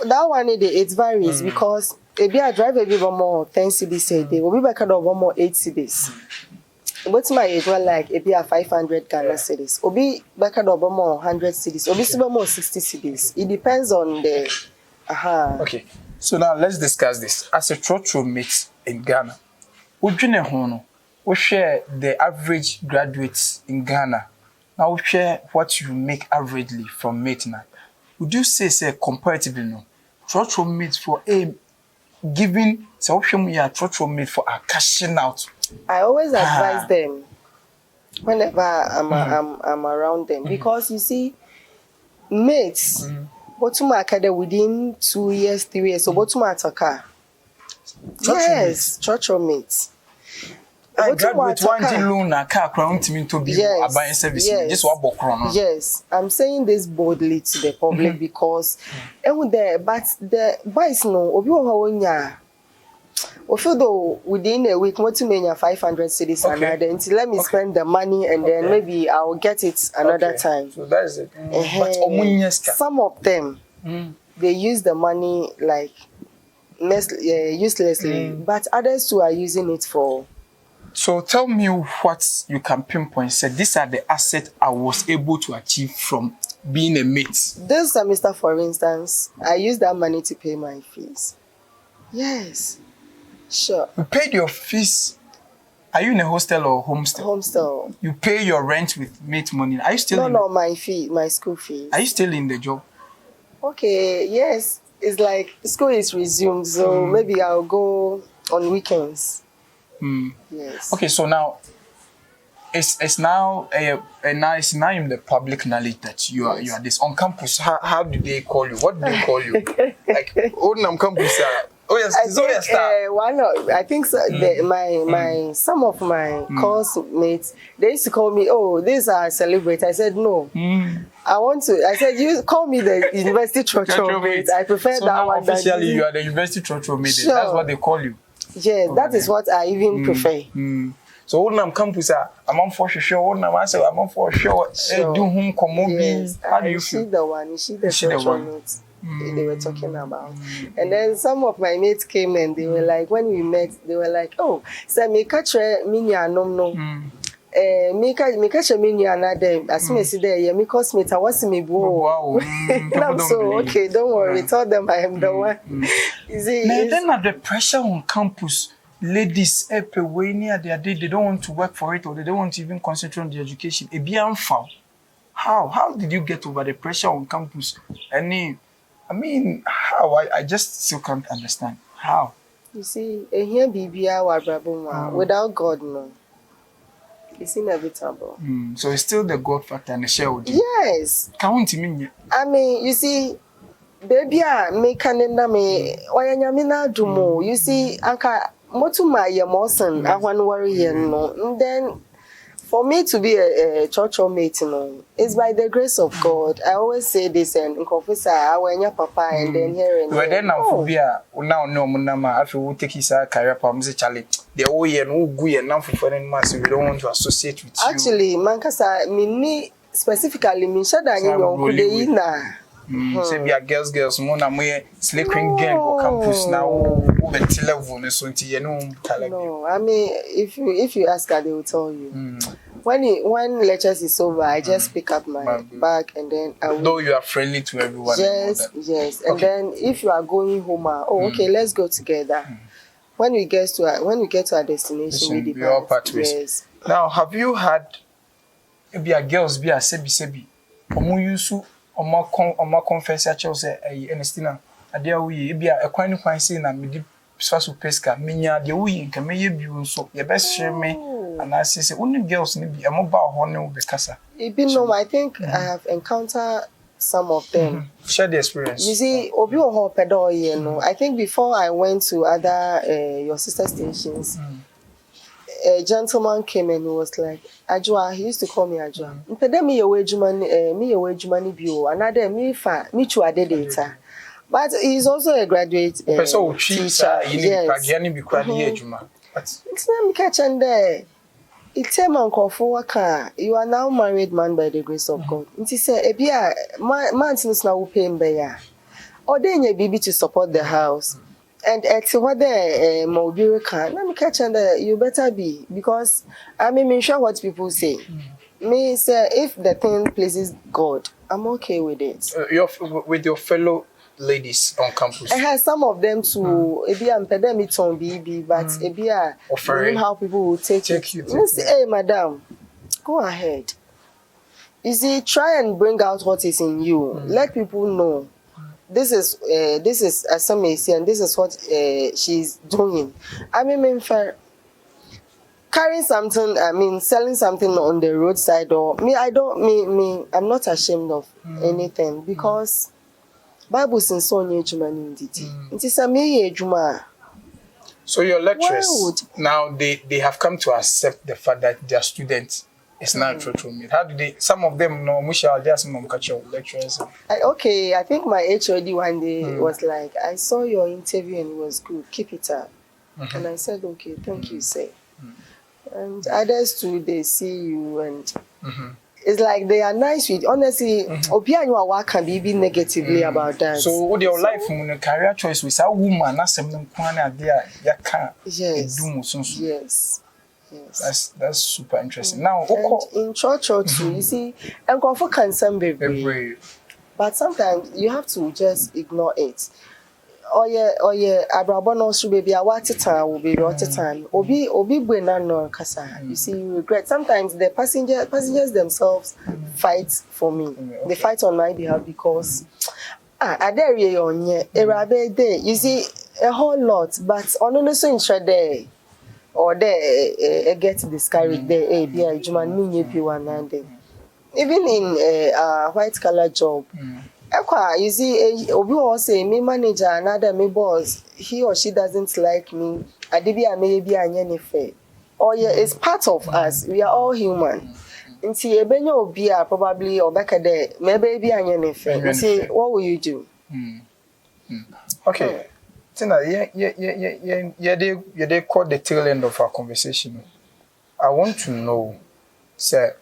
that one it varies because if you driver be more 10 CDs a day, will be back at more 8 CDs. What's my age? Well, like if you have 500 Ghana cedis, Obi back at more 100 cedis, Obi still more 60 cedis. It depends on the. Okay, so now let's discuss this. As a Trotro mate in Ghana, would you share the average graduates in Ghana? Now we share what you make averagely from mate now. Would you say comparatively no? Trotro mate for a giving so we are Trotro mate for a cashing out. I always advise them whenever I'm around them because you see, mates, Botuma Academy within 2 years, 3 years, so Botuma Ataka. Yes, Trotro mates. I graduate one loan a car crown to me to be a buying service. Just what book. Yes, I'm saying this boldly to the public because but the boys know Obi although within a week, what to mean 500 cities another until let me spend the money and then maybe I'll get it another time. So that's it. But some of them they use the money like uselessly, but others too are using it for. So tell me what you can pinpoint. Say these are the assets I was able to achieve from being a mate. This semester, for instance, I used that money to pay my fees. Yes. Sure. You paid your fees. Are you in a hostel or homestay? Homestay. You pay your rent with mate money. Are you still my school fees. Are you still in the job? Okay, yes. It's like school is resumed, so maybe I'll go on weekends. Yes. Okay, so now it's now it's now in the public knowledge that you are this on campus. How do they call you? What do they call you? Like on campus. Oh yes, I think so. Some of my course mates, they used to call me, oh, these are celebrities. I said no. I said you call me the university Trotro mate. I prefer so that now one. Officially, you are the university Trotro mate. Sure. That's what they call you. Yes, that is what I even prefer. So when I'm campus, I'm on for sure. When I'm on for sure. Do home yes. How do you feel? She the one. She the Trotro mate. They were talking about. And then some of my mates came and they were like, when we met, they were like, oh, so me catch me no. Me catch me another. As me see there, me cosmate. I was me boo. Wow. I'm so okay. Don't worry. Tell them I am the one. You see, then at the pressure on campus, ladies everywhere near their day, they don't want to work for it or they don't want to even concentrate on the education. It be unfound. How did you get over the pressure on campus? I mean, how? I just still can't understand. How? You see, here BBA without God, no. It's inevitable. So it's still the God factor and the share. Yes. Can't mean. I mean, you see, baby, me kanena me wayanyamina dumo. You see, anka motuma ye mosen ahwan worry here no. And then for me to be a Trotro mate, it's by the grace of God. I always say this and confess I when your papa and then here and there. Then now no munama after we take his career palm Charlie. The old year no good and now for foreign mass we don't want to associate with you. Actually, mankasa me specifically me shada nyi na. Say be a girls mo na mo sleeping gang go campus now over level so you know. No, I mean if you ask her they will tell you. When lectures is over, I just pick up my bag and then I will. Though you are friendly to everyone. Yes. And then if you are going home, okay, let's go together. When we get to our destination, we all part ways. Yes. Now, have you had maybe a girls be a sebi? Omo yusu omo confess actually say Ernestina. Adia we be a kwan say na me so pesca minya de wo yin ka meye biu so ye be share me and I say only girls ni bi am ba ho ne wo be kasa. Even though I think I have encountered some of them. Share the experience. You see, Obi Oho Pedo, you know, I think before I went to other your sister stations, a gentleman came and was like, Ajua, he used to call me Ajua. Mpede me your wage money bio, another me chu ade data. But he's also a graduate teacher. Yes. It's not me catch and there. It's a man called for worker. You are now married man by the grace of God. It is a bia man since now paying by or then your baby to support the house. And at what the Mobile can let me catch and you better be because I mean sure what people say. Me say if the thing pleases God, I'm okay with it. With your fellow ladies on campus. I had some of them to I'm pandemic on BB, but offering how people will take you. Hey, madam, go ahead. You see, try and bring out what is in you. Let people know. This is as some may say, and this is what she's doing. I mean, carrying something, selling something on the roadside or I'm not ashamed of anything because Bible says so So your lecturers now they have come to accept the fact that their students is not Trotro. How do they? Some of them know Musha. There are some lecturers. I think my HOD one day was like, I saw your interview and it was good. Keep it up. And I said, okay, thank you, sir. And others too, they see you and. It's like they are nice with honestly. Obianwa can be negatively about that. So, what your life, career choice with a woman, that's something there. Yes. That's super interesting. Now, in Trotro too, you see, and for cancer baby. But sometimes you have to just ignore it. Oh yeah, abrabono so baby, what time will be what time. Obi buena no kasa. You see, you regret. Sometimes the passengers themselves fight for me. They fight on my behalf because I dare you on ye. You see a whole lot, but on no so interest there. Or they get discouraged there. Even in a white collar job. You see, Obi will say, me manager, another me boss, he or she doesn't like me. Adibia maybe a fair. Oh yeah, it's part of us. We are all human. Nti ebenyo obi a probably or back there, maybe be a fair. You see, what will you do? Okay. Tina, they caught the tail end of our conversation. I want to know, sir.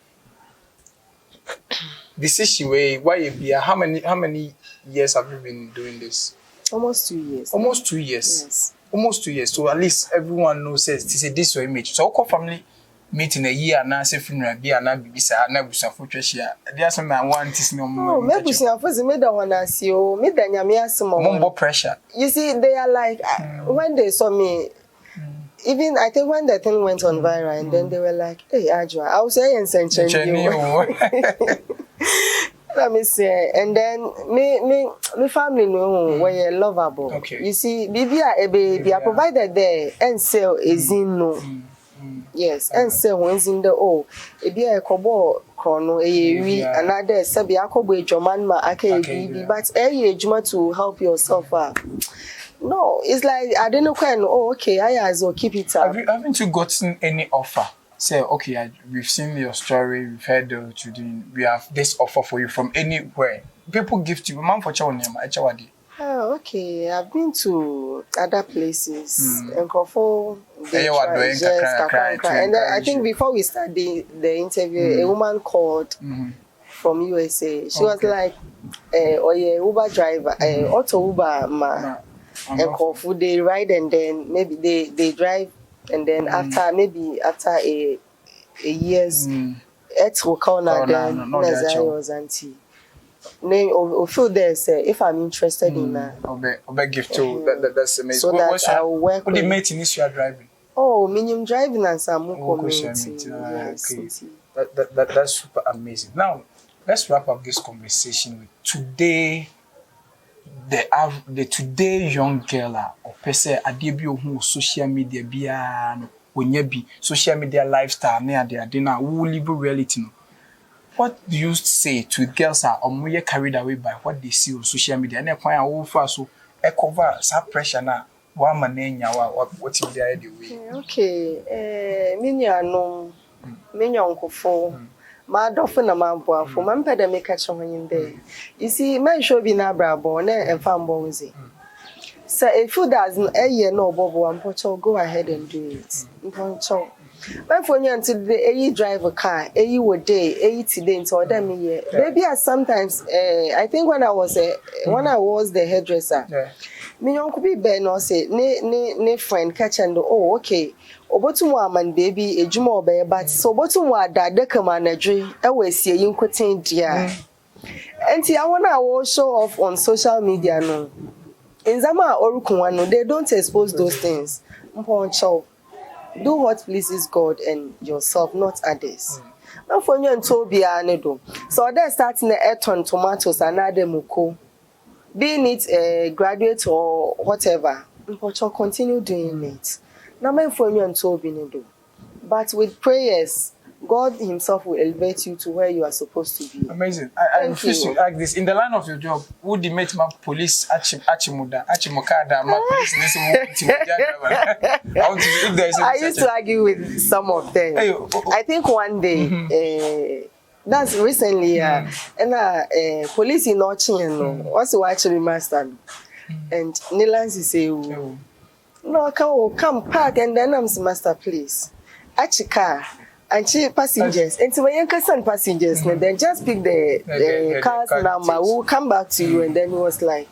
This issue, why you be? How many years have you been doing this? Almost 2 years. Almost 2 years. Yes. Almost 2 years. So at least everyone knows this your image. So our family meeting a year and I say funeral be and I be na busa for treasure. There's some man want is no more. Oh, maybe busa for the middle one as you me the nyame asmo. More pressure. You see, they are like when they saw me. Even I think when the thing went on viral and then they were like, hey Ajwa, I was saying let me say, and then me family know when you're lovable. Okay. You see, baby, I provided there and sell is in no. Yes, and sell when's in the be a kobo chrono we another sabi akobo ejoman ma aka but juma to help yourself No, it's like I don't know when. Oh, okay, keep it up. Haven't you gotten any offer? Say, okay, we've seen your story, we've heard what you're doing. We have this offer for you from anywhere. People gift you. Man for chawani. Oh, okay. I've been to other places and and I think before we start the interview, a woman called from USA. She was like, Uber driver, auto Uber ma. And food they ride and then maybe they drive and then after a year's it will come and then was auntie. Name or feel there say if I'm interested in I'll give to that's amazing. So that I will work with the mate in this you are driving. Oh, minimum driving and some community. Yes, that's super amazing. Now let's wrap up this conversation with today. the today young girl or person adebi ohun social media bia no onya bi social media lifestyle na ade na wo live reality no. What do you say to girls are omoye carried away by what they see on social media na kwan a wo fa so e cover some pressure na wa ma na nya what in there the way. Okay, me nyankofo ma dofo na ma boafo ma mpeda me ka che hoyin there. You see, man show be na brabo na emfa mbo nzi. So if you does a year no bobo ampocho, go ahead and do it. Mponcho. But for you until the drive a car, would day, today into them year. Maybe sometimes I think when I was the hairdresser, me uncle be ben or say ne friend catch and oh okay. Obotumwa man baby a jumo be but so botumwa da deka manageri always see you quoting dear. And I wanna show off on social media no. In Zama Orukunwano, they don't expose those things. Mponcho. Do what pleases God and yourself, not others. Now for you and Toby anedo. So they're starting the airton tomatoes and muko. Being it a graduate or whatever. Mponcho continue doing it. Now my for you and Toby nedo. But with prayers, God himself will elevate you to where you are supposed to be. Amazing. I refuse to ask this. In the line of your job, would you make my police achimokada, my police I used to argue with some of them. I think one day, that's recently, and police in Ochin, also actually master. And Nilansi say, no, come park and then I'm master, please. Achika. And she passengers. And so when you can passengers, then just pick the car's number. We'll come back to you. And then he was like,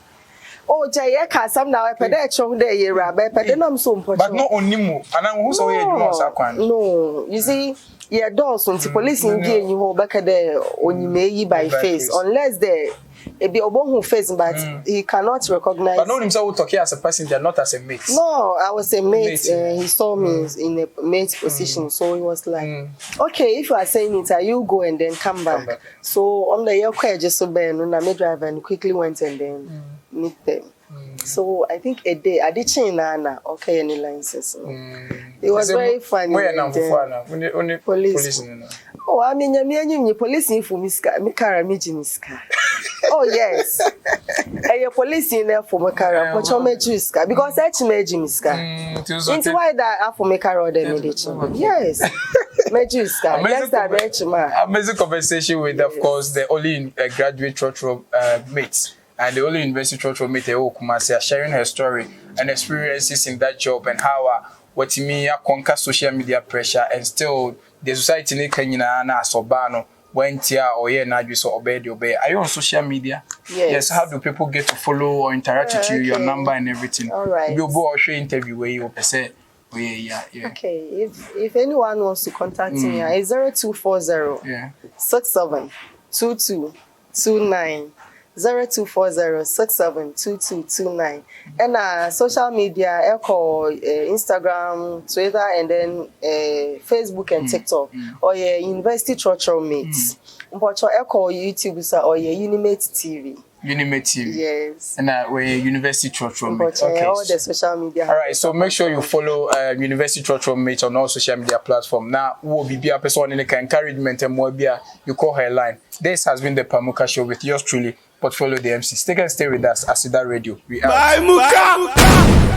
oh, Jayaka, some now I pay chong there, you rabbi, but then I'm so important. But not only more. And I'm also no, you see, yeah, doors on the police in game you hold back there on you may by face, unless they be a who face, but he cannot recognize. But no, himself talking as a passenger, not as a mate. No, I was a mate. He saw me in a mate position, so he was like, "Okay, if you are saying it, you go and then come back." So on the year, just so bad, and I drive and quickly went and then meet them. So I think a day I did change Nana. Okay, any licenses. It was very funny. Where now? Only police. Oh, I mean, you police for Miska, Mikara Mijiniska. Oh, yes. And your police in there for Makara, but you're Mejiska, because that's Mejimiska. It's why that for Makara or the meditation. Yes. Mejiska. That's that amazing conversation with, of course, the only graduate Trotro mates. And the only university Trotro mate, Kumasi, sharing her story and experiences in that job and how what me conquer social media pressure and still the society in Kenya na sobano went here or yeah na you so obey. Are you on social media? Yes. How do people get to follow or interact with you, your number and everything? All right. You'll go or show interview where you say yeah. Okay. If anyone wants to contact me, it's 0240 67 22 29. 0240672229 and social media echo Instagram, Twitter and then Facebook and TikTok or your university Trotro mates. But echo YouTube or your Unimate TV. Unimate TV. Yes. And we're University Trotro mates. Okay. All the social media. All right. So make sure you follow University Trotro mates on all social media platforms. Now, we'll be a person in the encouragement and more beer. You call her line. This has been the Pamuka Show with yours truly. Portfolio the MC. Stay with us, Aseda Radio. We are. Bye, Muka!